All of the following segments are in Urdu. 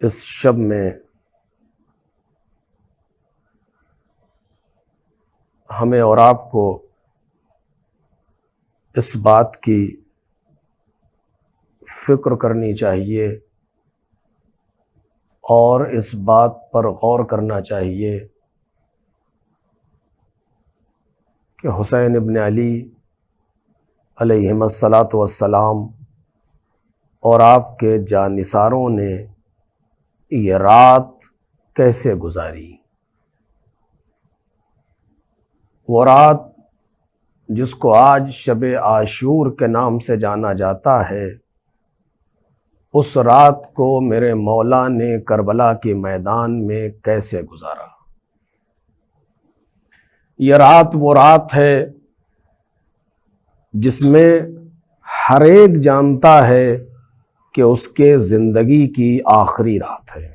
اس شب میں ہمیں اور آپ کو اس بات کی فکر کرنی چاہیے اور اس بات پر غور کرنا چاہیے کہ حسین ابن علی علیہم الصلاۃ والسلام اور آپ کے جانثاروں نے یہ رات کیسے گزاری۔ وہ رات جس کو آج شب عاشور کے نام سے جانا جاتا ہے، اس رات کو میرے مولا نے کربلا کے میدان میں کیسے گزارا۔ یہ رات وہ رات ہے جس میں ہر ایک جانتا ہے کہ اس کے زندگی کی آخری رات ہے۔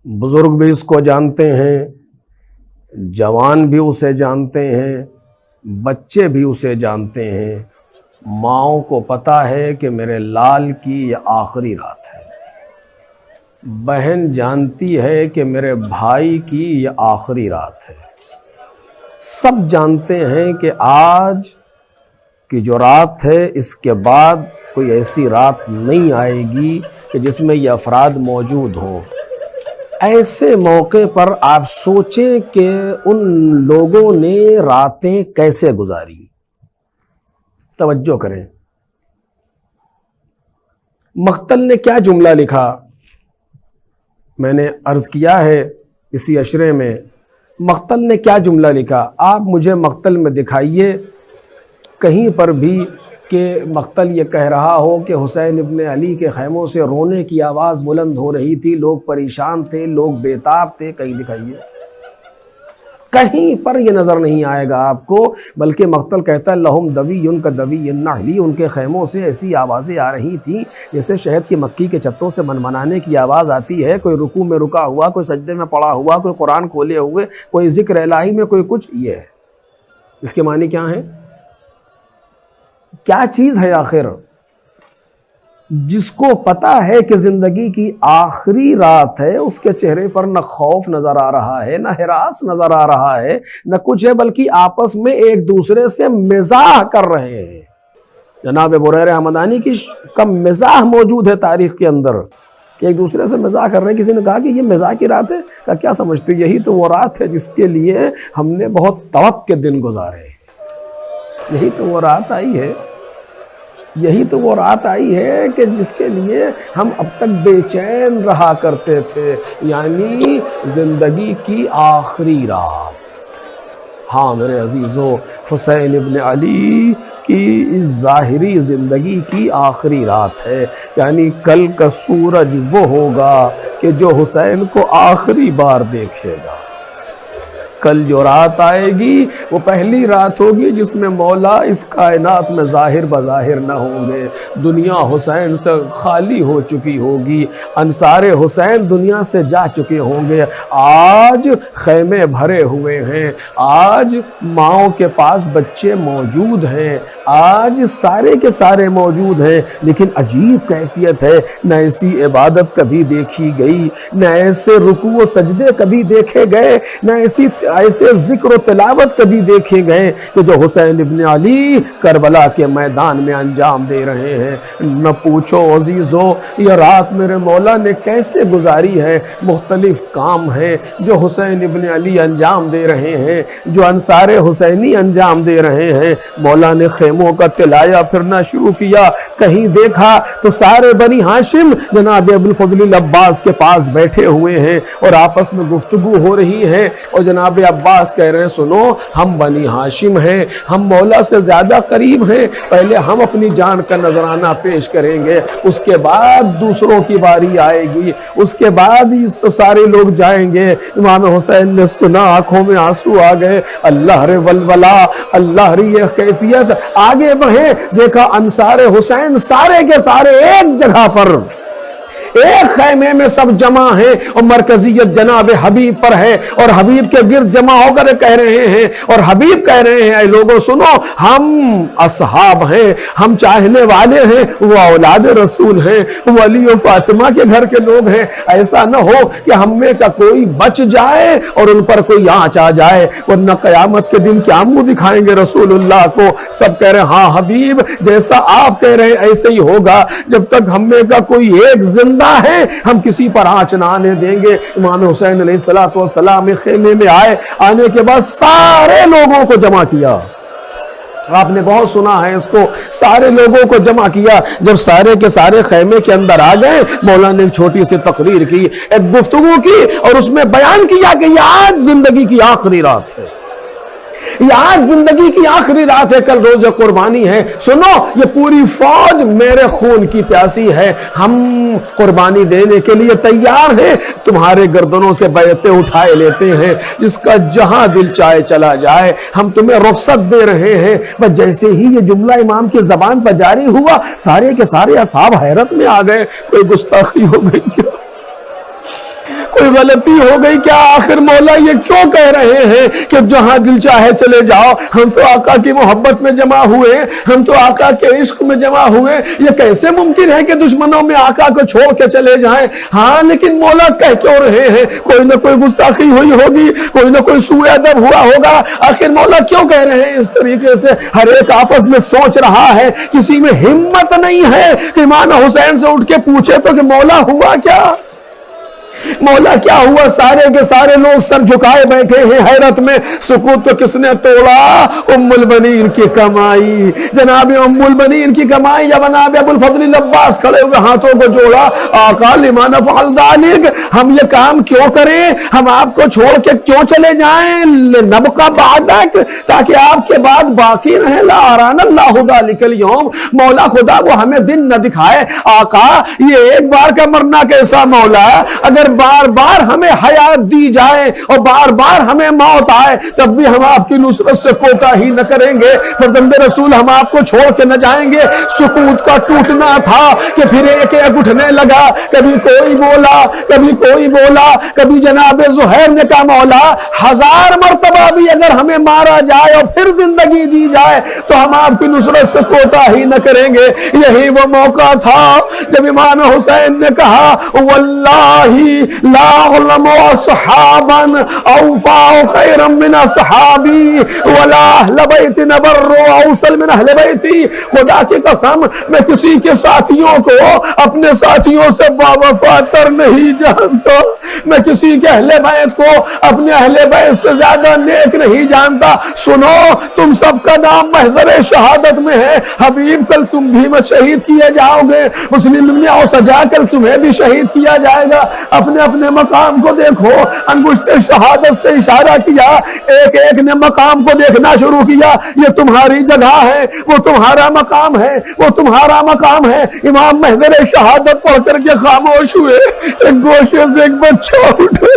بزرگ بھی اس کو جانتے ہیں، جوان بھی اسے جانتے ہیں، بچے بھی اسے جانتے ہیں، ماؤں کو پتہ ہے کہ میرے لال کی یہ آخری رات ہے، بہن جانتی ہے کہ میرے بھائی کی یہ آخری رات ہے۔ سب جانتے ہیں کہ آج کی جو رات ہے اس کے بعد کوئی ایسی رات نہیں آئے گی کہ جس میں یہ افراد موجود ہوں۔ ایسے موقع پر آپ سوچیں کہ ان لوگوں نے راتیں کیسے گزاری۔ توجہ کریں، مقتل نے کیا جملہ لکھا؟ میں نے عرض کیا ہے اسی عشرے میں، مقتل نے کیا جملہ لکھا؟ آپ مجھے مقتل میں دکھائیے کہیں پر بھی کہ مقتل یہ کہہ رہا ہو کہ حسین ابن علی کے خیموں سے رونے کی آواز بلند ہو رہی تھی، لوگ پریشان تھے، لوگ بیتاب تھے، کہیں دکھائیے۔ کہیں پر یہ نظر نہیں آئے گا آپ کو، بلکہ مقتل کہتا ہے لہم دوی ان کا دوی النحلی، ان کے خیموں سے ایسی آوازیں آ رہی تھیں جیسے شہد کی مکھی کے چتوں سے منمنانے کی آواز آتی ہے، کوئی رکوع میں رکا ہوا، کوئی سجدے میں پڑا ہوا، کوئی قرآن کھولے ہوئے، کوئی ذکر الہی میں، کوئی کچھ۔ یہ ہے اس کے معنی کیا ہیں؟ کیا چیز ہے آخر؟ جس کو پتا ہے کہ زندگی کی آخری رات ہے، اس کے چہرے پر نہ خوف نظر آ رہا ہے، نہ ہراس نظر آ رہا ہے، نہ کچھ ہے، بلکہ آپس میں ایک دوسرے سے مزاح کر رہے ہیں۔ جناب بریر حمدانی کی کم مزاح موجود ہے تاریخ کے اندر کہ ایک دوسرے سے مزاح کر رہے ہیں۔ کسی نے کہا کہ یہ مزاح کی رات ہے، کہا کیا سمجھتے؟ یہی تو وہ رات ہے جس کے لیے ہم نے بہت توق کے دن گزارے، یہی تو وہ رات آئی ہے، یہی تو وہ رات آئی ہے کہ جس کے لیے ہم اب تک بے چین رہا کرتے تھے، یعنی زندگی کی آخری رات۔ ہاں میرے عزیزو، حسین ابن علی کی اس ظاہری زندگی کی آخری رات ہے، یعنی کل کا سورج وہ ہوگا کہ جو حسین کو آخری بار دیکھے گا۔ کل جو رات آئے گی وہ پہلی رات ہوگی جس میں مولا اس کائنات میں ظاہر بظاہر نہ ہوں گے، دنیا حسین سے خالی ہو چکی ہوگی، انصار حسین دنیا سے جا چکے ہوں گے۔ آج خیمے بھرے ہوئے ہیں، آج ماؤں کے پاس بچے موجود ہیں، آج سارے کے سارے موجود ہیں، لیکن عجیب کیفیت ہے، نہ ایسی عبادت کبھی دیکھی گئی، نہ ایسے رکوع و سجدے کبھی دیکھے گئے، نہ ایسے ذکر و تلاوت کبھی دیکھے گئے کہ جو حسین ابن علی کربلا کے میدان میں انجام دے رہے ہیں۔ نہ پوچھو عزیزو یہ رات میرے مولا نے کیسے گزاری ہے، مختلف کام ہیں جو حسین ابن علی انجام دے رہے ہیں، جو انصار حسینی انجام دے رہے ہیں۔ مولا نے خیموں کا تلایا پھرنا شروع کیا، کہیں دیکھا تو سارے بنی ہاشم جناب ابوالفضل العباس کے پاس بیٹھے ہوئے ہیں اور آپس میں گفتگو ہو رہی ہے، اور جناب عباس کہہ رہے ہیں سنو ہم بنی ہاشم ہیں، ہم مولا سے زیادہ قریب ہیں، پہلے ہم اپنی جان کا نذرانہ پیش کریں گے، اس کے بعد دوسروں کی باری آئے گی، اس کے بعد سارے لوگ جائیں گے۔ امام حسین نے سنا، آنکھوں میں آنسو آ گئے، اللہ رے ولولا، اللہ ری یہ کیفیت۔ آگے بڑھے، دیکھا انصار حسین سارے کے سارے ایک جگہ پر ایک خیمے میں سب جمع ہیں اور مرکزیت جناب حبیب پر ہے اور حبیب کے گرد جمع ہو کر کہہ رہے ہیں اور حبیب کہہ رہے ہیں اے لوگوں سنو، ہم اصحاب ہیں، ہم چاہنے والے ہیں، وہ اولاد رسول ہیں، وہ علی و فاطمہ کے گھر کے لوگ ہیں، ایسا نہ ہو کہ ہم میں کا کوئی بچ جائے اور ان پر کوئی آنچ آ جائے، ورنہ قیامت کے دن کیا منہ دکھائیں گے رسول اللہ کو۔ سب کہہ رہے ہیں ہاں حبیب جیسا آپ کہہ رہے ہیں ایسے ہی ہوگا، جب تک ہم میں کا کوئی ایک زندہ ہے ہم کسی پر آنچ نہ آنے دیں گے۔ امام حسین علیہ السلام خیمے میں آئے، آنے کے بعد سارے لوگوں کو جمع کیا، آپ نے بہت سنا ہے اس کو، سارے لوگوں کو جمع کیا۔ جب سارے کے سارے خیمے کے اندر آ گئے، مولا نے ایک چھوٹی سی تقریر کی، ایک گفتگو کی اور اس میں بیان کیا کہ یہ آج زندگی کی آخری رات ہے، یہ آج زندگی کی آخری رات ہے، کل روز قربانی ہے۔ سنو یہ پوری فوج میرے خون کی پیاسی ہے، ہم قربانی دینے کے لیے تیار ہیں، تمہارے گردنوں سے بیعتیں اٹھائے لیتے ہیں، جس کا جہاں دل چاہے چلا جائے، ہم تمہیں رخصت دے رہے ہیں۔ بس جیسے ہی یہ جملہ امام کی زبان پر جاری ہوا، سارے کے سارے اصحاب حیرت میں آ گئے، کوئی گستاخی ہو گئی کیا، کوئی غلطی ہو گئی کیا، آخر مولا یہ کیوں کہہ رہے ہیں کہ جہاں دل چاہے چلے جاؤ، ہم تو آقا کی محبت میں جمع ہوئے، ہم تو آقا کے عشق میں جمع ہوئے، یہ کیسے ممکن ہے کہ دشمنوں میں آقا کو چھوڑ کے چلے جائیں؟ ہاں لیکن مولا کہہ کیوں رہے ہیں، کوئی نہ کوئی گستاخی ہوئی ہوگی، کوئی نہ کوئی سوء ادب ہوا ہوگا، آخر مولا کیوں کہہ رہے ہیں اس طریقے سے؟ ہر ایک آپس میں سوچ رہا ہے، کسی میں ہمت نہیں ہے کہ امام حسین سے اٹھ کے پوچھے تو کہ مولا ہوا کیا، مولا کیا ہوا؟ سارے کے سارے لوگ سر جھکائے بیٹھے ہیں حیرت میں۔ سکوت تو کس نے توڑا؟ ام البنین کی کمائی، جناب ام البنین کی کمائی۔ جب جناب ابو الفضل عباس کھڑے ہوئے ہاتھوں کو جوڑا، آقا لما نفعل ذلک، ہم یہ کام کیوں کریں، ہم آپ کو چھوڑ کے کیوں چلے جائیں؟ لنبقى بعدک، تاکہ آپ کے بعد باقی رہیں، لا ارانا اللہ ذلک اليوم، مولا خدا وہ ہمیں دن نہ دکھائے۔ آقا یہ ایک بار کا مرنا کیسا مولا، اگر بار بار ہمیں حیات دی جائے اور بار بار ہمیں موت آئے تب بھی ہم آپ کی نصرت سے کوتاہی نہ کریں گے۔ فرزند رسول ہم آپ کو چھوڑ کے نہ جائیں گے۔ سکوت کا ٹوٹنا تھا کہ پھر ایک ایک اٹھنے لگا، کبھی کوئی بولا، کبھی کوئی بولا، کبھی جناب زہیر نے کہا مولا 1000 مرتبہ بھی اگر ہمیں مارا جائے اور پھر زندگی دی جائے تو ہم آپ کی نصرت سے کوتاہی نہ کریں گے۔ یہی وہ موقع تھا جب امام حسین نے کہا واللہ لا اعلم اصحابا اوفا خیرا من اصحابی ولا اہل بیت نبر اوصل من اہل بیتی، خدا کی قسم میں کسی کے ساتھیوں کو اپنے ساتھیوں سے باوفا تر نہیں جانتا، میں کسی کے اہل بیت کو اپنے اہل بیت سے زیادہ نیک نہیں جانتا۔ سنو تم سب کا نام محضر شہادت میں ہے، حبیب کل تم بھی میں شہید کیے جاؤ گے، مسلم دنیا اور سجا کر تمہیں بھی شہید کیا جائے گا۔ اپنے اپنے مقام کو دیکھو، انگشت شہادت سے اشارہ کیا، ایک ایک نے مقام کو دیکھنا شروع کیا، یہ تمہاری جگہ ہے، وہ تمہارا مقام ہے، وہ تمہارا مقام ہے۔ امام محضر شہادت پڑھ کر کے خاموش ہوئے، ایک گوشے سے ایک بچہ اٹھا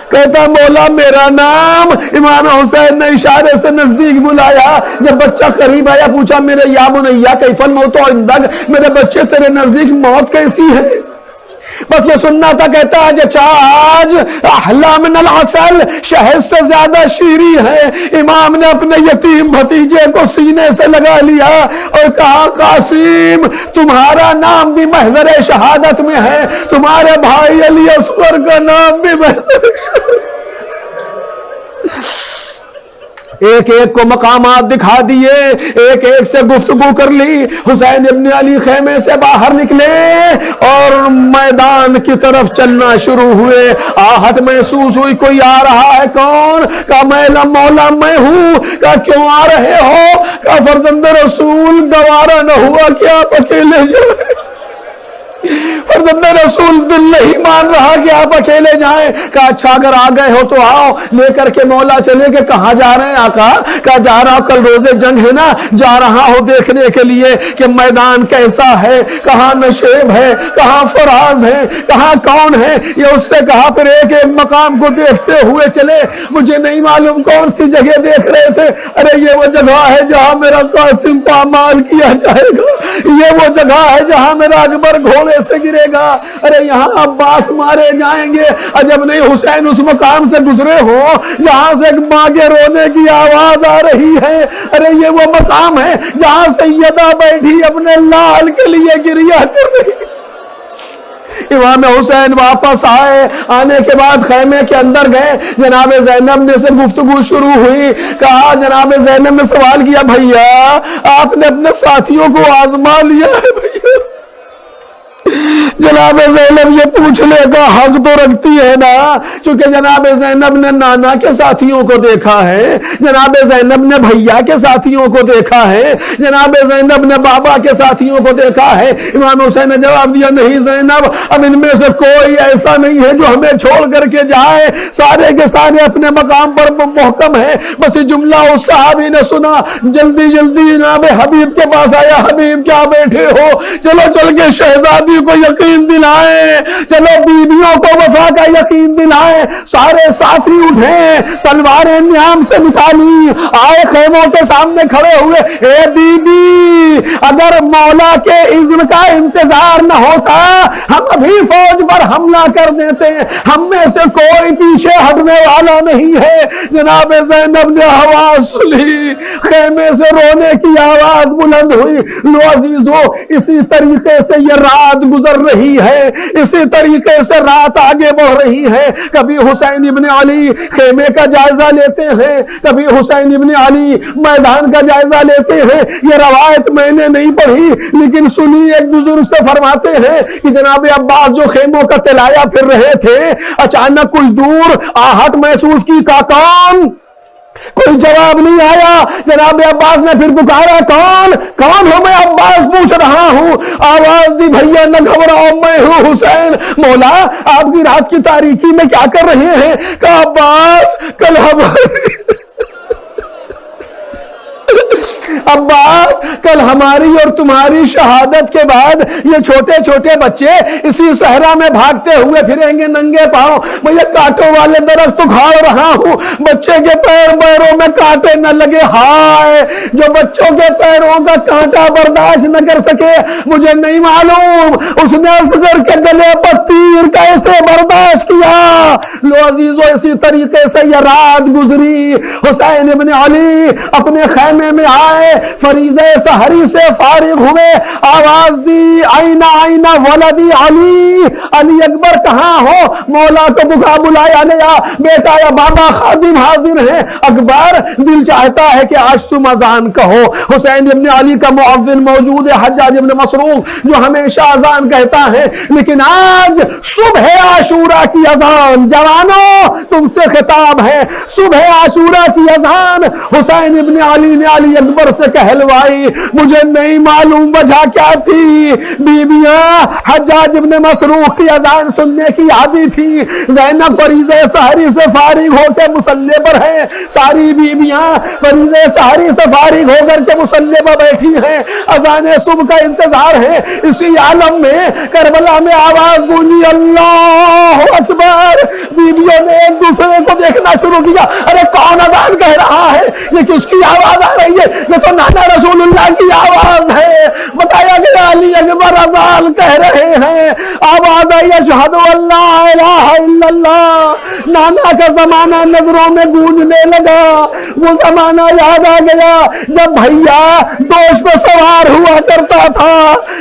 کہتا مولا میرا نام، امام حسین نے اشارے سے نزدیک بلایا، جب بچہ قریب آیا پوچھا میرے یا بنیا کیف الموت عندک، میرے بچے تیرے نزدیک موت کیسی ہے؟ بس یہ سننا تھا، کہتا ہے چچا آج احلی من العسل، شہد سے زیادہ شیریں ہے۔ امام نے اپنے یتیم بھتیجے کو سینے سے لگا لیا اور کہا قاسم تمہارا نام بھی محضر شہادت میں ہے، تمہارے بھائی علی اصغر کا نام بھی محضر شہادت۔ ایک ایک کو مقامات دکھا دیے، ایک ایک سے گفتگو کر لی۔ حسین ابن علی خیمے سے باہر نکلے اور میدان کی طرف چلنا شروع ہوئے۔ آہٹ محسوس ہوئی، کوئی آ رہا ہے، کون؟ کہا میں مولا میں ہوں۔ کہا کیوں آ رہے ہو؟ کہا فرزند رسول گوارا نہ ہوا کہ آپ اکیلے جائیں۔ خود رسول دل نہیں مان رہا کہ آپ اکیلے جائیں. کہا اچھا اگر آ گئے ہو تو آؤ. لے کر کے مولا چلے کہ کہاں جا رہے ہیں آقا؟ کہا جا رہا ہوں، کل روزے جنگ ہے نا، جا رہا ہوں دیکھنے کے لیے کہ میدان کیسا ہے، کہاں نشیب ہے، کہاں فراز ہے، کہاں کون ہے. یہ اس سے کہا پھر ایک ایک مقام کو دیکھتے ہوئے چلے. مجھے نہیں معلوم کون سی جگہ دیکھ رہے تھے. ارے یہ وہ جگہ ہے جہاں میرا قاسم پامال کیا جائے گا، یہ وہ جگہ ہے جہاں میرا اکبر گھوڑے سے گرے گا. ارے یہاں عباس مارے جائیں گے. عجب نہیں حسین اس مقام سے گزرے ہو جہاں سے ایک ماں کے رونے کی آواز آ رہی ہے. ارے یہ وہ مقام ہے جہاں سیدہ بیٹھی اپنے لال کے لیے گریا کر رہی. امام حسین واپس آئے. آنے کے بعد خیمے کے اندر گئے. جناب زینب نے سے گفتگو شروع ہوئی. کہا جناب زینب نے سوال کیا بھیا آپ نے اپنے ساتھیوں کو آزما لیا ہے؟ بھیا جناب زینب یہ پوچھنے کا حق تو رکھتی ہے نا، کیونکہ جناب زینب نے نانا کے ساتھیوں کو دیکھا ہے، جناب زینب نے بھیا کے ساتھیوں کو دیکھا ہے، جناب زینب نے بابا کے ساتھیوں کو دیکھا ہے. امام حسین نے جواب دیا نہیں زینب، اب ان میں سے کوئی ایسا نہیں ہے جو ہمیں چھوڑ کر کے جائے، سارے کے سارے اپنے مقام پر محکم ہے. بس یہ جملہ اس صحابی نے سنا، جلدی جلدی جناب حبیب کے پاس آیا. حبیب کیا بیٹھے ہو، چلو چل کے شہزادی کو یقین دلائیں، چلو بیویوں کو وفا کا یقین دلائیں. سارے ساتھی اٹھے، تلواریں نیام سے نکالی، آئے خیموں کے سامنے کھڑے ہوئے. اے بی بی اگر مولا کے اذن کا انتظار نہ ہوتا ہم ابھی فوج پر حملہ کر دیتے، ہم میں سے کوئی پیچھے ہٹنے والا نہیں ہے. جناب زینب نے آواز سنی، خیمے سے رونے کی آواز بلند ہوئی. لو عزیزو اسی طریقے سے یہ رات گزر رہی ہے، اسی طریقے سے رات آگے بڑھ رہی ہے. کبھی حسین ابن علی خیمے کا جائزہ لیتے ہیں، کبھی حسین ابن علی میدان کا جائزہ لیتے ہیں. یہ روایت میں نے نہیں پڑھی لیکن سنی. ایک بزرگ سے فرماتے ہیں کہ جناب عباس جو خیموں کا تلایا پھر رہے تھے، اچانک کچھ دور آہٹ محسوس کی. کون؟ کوئی جواب نہیں آیا. جناب عباس نے پھر پکارا کون ہو؟ میں عباس پوچھ رہا ہوں. آواز دی بھیا نہ گھبراؤ میں ہوں حسین. مولا آپ کی رات کی تاریکی میں کیا کر رہے ہیں؟ کہا عباس کل ہماری اور تمہاری شہادت کے بعد یہ چھوٹے چھوٹے بچے اسی صحرا میں بھاگتے ہوئے پھریں گے ننگے پاؤں. میں یہ کانٹوں والے درخت اکھاڑ رہا ہوں، بچے کے پیروں میں کانٹے نہ لگے. ہائے جو بچوں کے پیروں کا کانٹا برداشت نہ کر سکے، مجھے نہیں معلوم اس نے اصغر کے گلے پر تیر کیسے برداشت کیا. لو عزیزو اسی طریقے سے یہ رات گزری. حسین ابن علی اپنے خیمے میں آئے، فریضہ سحری سے فارغ ہوئے. آواز دی آئینہ ولدی علی، علی اکبر کہاں ہو؟ مولا کو بلایا گیا. بیٹا یا بابا خادم حاضر ہیں. اکبر دل چاہتا ہے کہ آج تم اذان کہو. حسین ابن علی کا معاون موجود ہے حجاج ابن مسروق جو ہمیشہ اذان کہتا ہے، لیکن آج صبح عاشورہ کی اذان. جوانوں تم سے خطاب ہے، صبح عاشورہ کی اذان حسین ابن علی نے علی اکبر سے کہلوائی. مجھے نہیں معلوم وجہ کیا تھی. بیویاں حجاج ابن مسروق کی اذان سننے کی عادی تھی. زینب فریضہ سحری سے فارغ ہو کے مصلی پر ہے، ساری بیویاں فریضہ سحری سے فارغ ہو کر کے مصلی پر بیٹھی ہیں، اذان صبح کا انتظار ہے. اسی عالم میں کربلا میں آواز گونجی اللہ اکبر. بیویوں نے ایک دوسرے کو دیکھنا شروع کیا. ارے کون اذان کہہ رہا ہے؟ یہ کس کی آواز آ رہی ہے؟ یہ تو نانا رسول اللہ کی آواز ہے. بتایا گیا علی اکبر اذان کہہ رہے ہیں. آواز آئی اشہد ان لا الہ الا اللہ. نانا کا زمانہ نظروں میں گونجنے لگا. وہ زمانہ یاد آ گیا جب بھیا دوش پہ سوار ہوا کرتا تھا،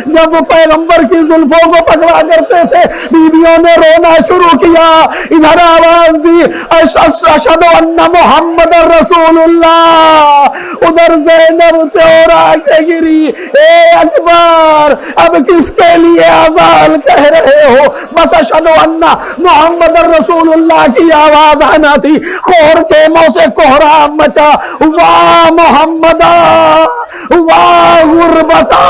جب وہ پیغمبر کی زلفوں کو پکڑا کرتے تھے. بیویوں نے رونا شروع کیا. ادھر آواز دی اشہد ان محمد رسول اللہ. ادھر زینب توڑا کے گری. اے اکبر اب کس کے لیے اذان کہہ رہے ہو؟ بس اشہد ان محمد رسول اللہ کی آواز آنا تھی. خور خیموں سے کوہرام مچا. واہ محمدہ، واہ غربتہ،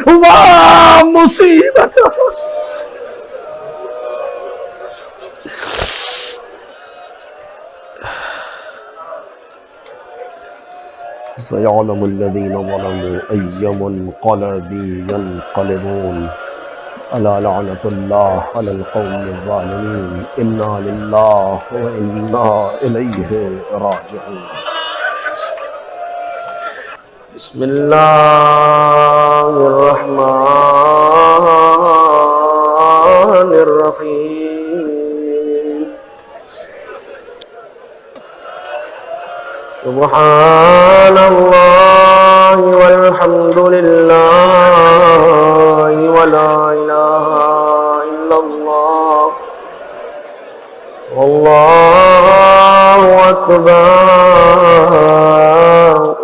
واہ مصیبت. سيعلم الذين ظلموا أي منقلب ينقلبون ألا لعنة الله على القوم الظالمين إنا لله وإنا إليه راجعون. بسم الله الرحمن الرحيم. سبحان الله والحمد لله ولا إله إلا الله والله أكبر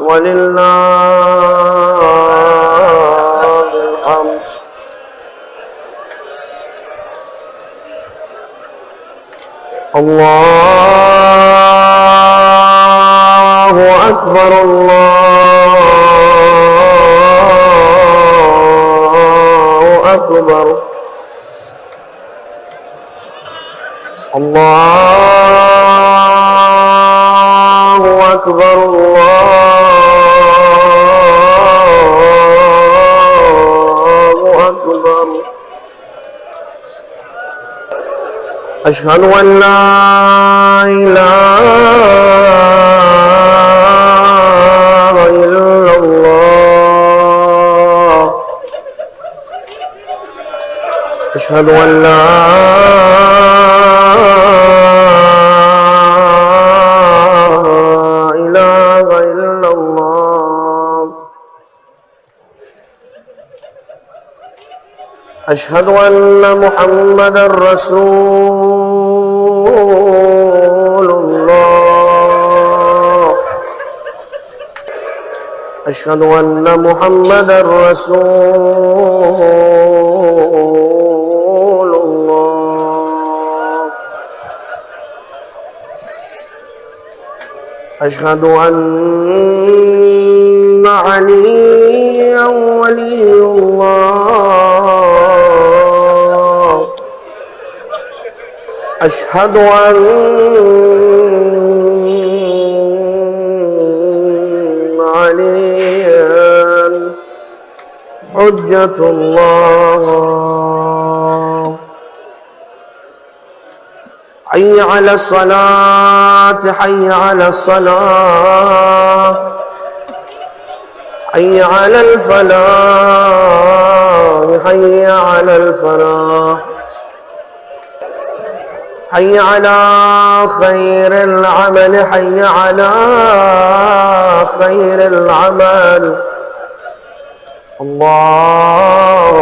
ولله الحمد. الله أكبر الله أكبر الله أكبر الله أكبر. أشهد أن لا إله إلا الله. أشهد أن لا إله إلا الله. أشهد أن محمدا رسول الله. أشهد أن محمدا رسول الله. أشهد أن عليا ولي الله. أشهد أن عليا حجة الله. حي على الصلاة حي على الصلاة حي على الفلاح حي على الفلاح حي على خير العمل حي على خير العمل. الله